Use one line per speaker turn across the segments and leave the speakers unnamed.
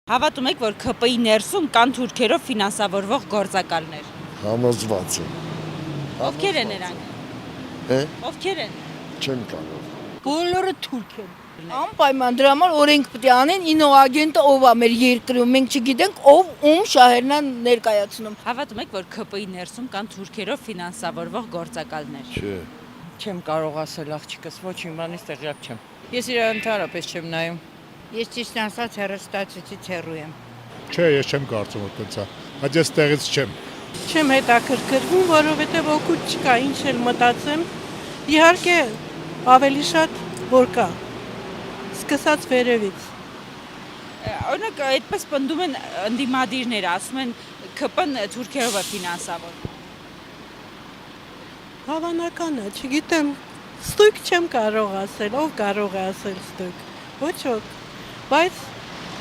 Հավատում եք, որ ՔՊ-ի ներսում կան թուրքերով ֆինանսավորվող գործակալներ։
Համոզված եմ։
Ովքեր են նրանք։ Ովքեր են։
Չեմ կարող։
Բոլորը թուրք են։ Անպայման դրա համար օրենք պետք է անեն ինոագենտը ով է մեր երկրում, մենք չգիտենք ով ում շահերն են ներկայացնում։
Հավատում եք, որ ՔՊ-ի ներսում կան թուրքերով ֆինանսավորվող գործակալներ։
Չէ։
Չեմ կարող ասել աղջիկս, ոչինչ բանից տեղյակ չեմ։ Ես իր ընդհանրապես չեմ նայում։
Ես ճիշտ ասած հեռուստացույցից հեռու եմ։
Չէ, ես չեմ կարծում որ տենց է։ Բայց ես տեղից չեմ։
Չեմ հետաքրքրվում, որովհետև օգուտ չկա, ինչ էլ մտածեմ։ Իհարկե ավելի շատ որ կա։ Սկսած վերևից։
Օրինակ, այդպես պնդում են ընդդիմադիրները, ասում են ՔՊ-ն թուրքերով է ֆինանսավորվում։
Հավանական է, չգիտեմ, ստույգ չեմ կարող ասել, ով կարող է ասել ստույգ։ Ոչ ոք։ Բայց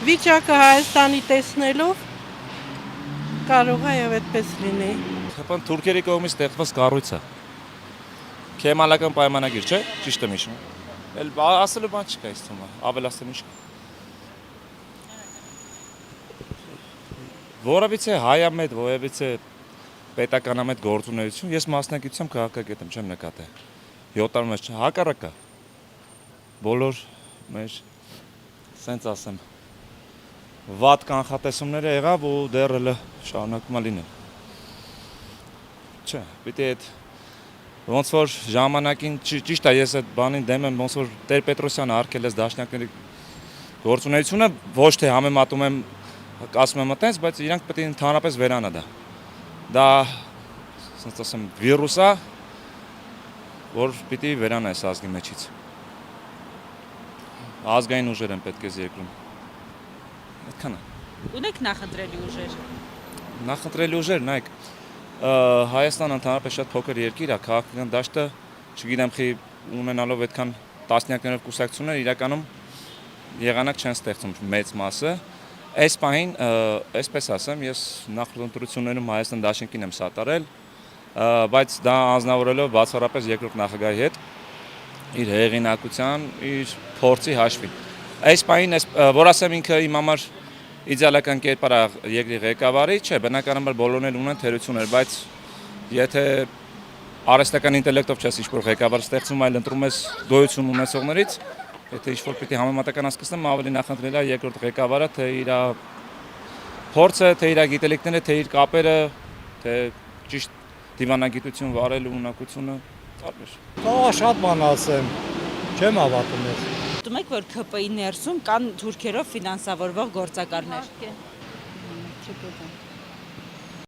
վիճակը Հայաստանի տեսնելով կարող է եւ այդպես լինի։
ՔՊ-ն թուրքերի կողմից ստեղծված կառույց է։ Քեմալական պայմանագիր, չէ՞, ճիշտ եմ հիշում։ Էլ ասելու բան չկա, ինձ թվում է, ավելացնելու չկա։ Որևիցե հայամետ, որևիցե պետականամետ գործունեություն, ես մասնակցությամբ քաղաքագետ եմ, չեմ նկատել։ 7 տարի մեջ հակառակը։ Բոլոր մեր սենց ասեմ վատ կանխատեսումները եղավ ու դեռ էլ շարունակում է լինել։ Չէ, պիտի այդ ոնց որ ժամանակին ճիշտ է, ես այդ բանին դեմ եմ, ոնց որ Տեր-Պետրոսյանը արկել է դաշնակների գործունեությունը, ոչ թե համեմատում եմ, ասում եմ այտենց, բայց իրանք պետք է ընդհանրապես վերանա դա։ Դա, ասենց ասեմ, վիրուս է, որ պիտի վերանա այս ազգի մեջից։ Ազգային ուժեր են պետք է երկրում։ Այդքան է։
Ունեք նախընտրելի ուժեր։
Նախընտրելի ուժեր, նայեք, Հայաստանը ընդհանրապես շատ փոքր երկիր է, քաղաքական դաշտը, չգիտեմ խի ունենալով այդքան տասնյակներով կուսակցություններ իրականում եղանակ չեն ստեղծում մեծ մասը։ Այս պահին, այսպես ասեմ, ես նախընտրություններում Հայաստան դաշինքին եմ սատարել, բայց դա անձնավորելով բացառապես երկրորդ նախագահի հետ իր հեղինակության, իր փորձի հաշվին։ Այս պահին, որ ասեմ ինքը իմ համար իդեալական կերպար երկրի ղեկավարի, չէ, բնականաբար բոլորն էլ ունեն թերություններ, բայց եթե արհեստական ինտելեկտով չես ինչ-որ ղեկավար ստեղծում, այլ ընտրում ես գոյություն ունեցողներից, եթե ինչ-որ պիտի համեմատական հասկացնեմ, ավելի նախընտրելի է երկրորդ ղեկավարը, թե իր փորձը, թե իր գիտելիքները, թե իր կապերը, թե ճիշտ դիվանագիտություն վարելու ունակությունը, տարբեր։
Կարող շատ բան ասեմ։ Չեմ հավատում ես։
Հավատում եք, որ ՔՊ-ի ներսում կան թուրքերով ֆինանսավորվող գործակալներ։
Չգիտեմ։